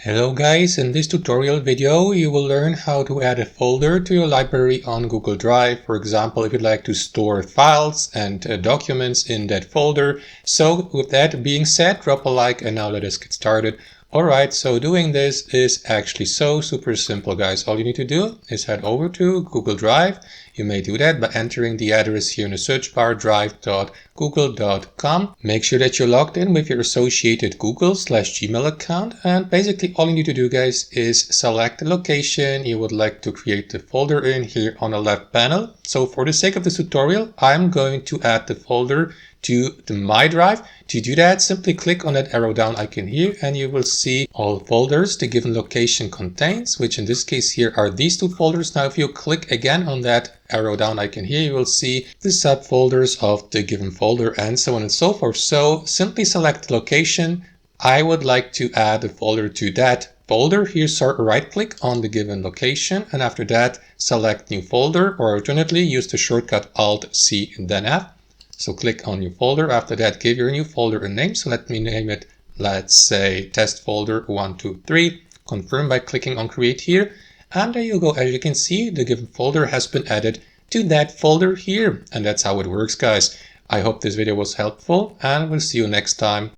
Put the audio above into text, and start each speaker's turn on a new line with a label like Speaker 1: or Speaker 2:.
Speaker 1: Hello guys, in this tutorial video you will learn how to add a folder to your library on Google Drive. For example, if you'd like to store files and documents in that folder. So with that being said, drop a like and now let us get started. Alright, so doing this is actually so super simple guys. All you need to do is head over to Google Drive. You may do that by entering the address here in the search bar, drive.google.com. Make sure that you're logged in with your associated Google/Gmail account, and basically all you need to do guys is select the location you would like to create the folder in here on the left panel. So for the sake of this tutorial, I'm going to add the folder to my drive. To do that, simply click on that arrow down icon here and you will see all folders the given location contains, which in this case here are these two folders. Now if you click again on that arrow down icon here, you will see the subfolders of the given folder and so on and so forth. So simply select the location. I would like to add a folder to that folder. Here, right click on the given location and after that select new folder, or alternately use the shortcut Alt-C and then F. So click on new folder. After that, give your new folder a name. So let me name it, let's say test folder 123. Confirm by clicking on create here. And there you go. As you can see, the given folder has been added to that folder here. And that's how it works, guys. I hope this video was helpful and we'll see you next time.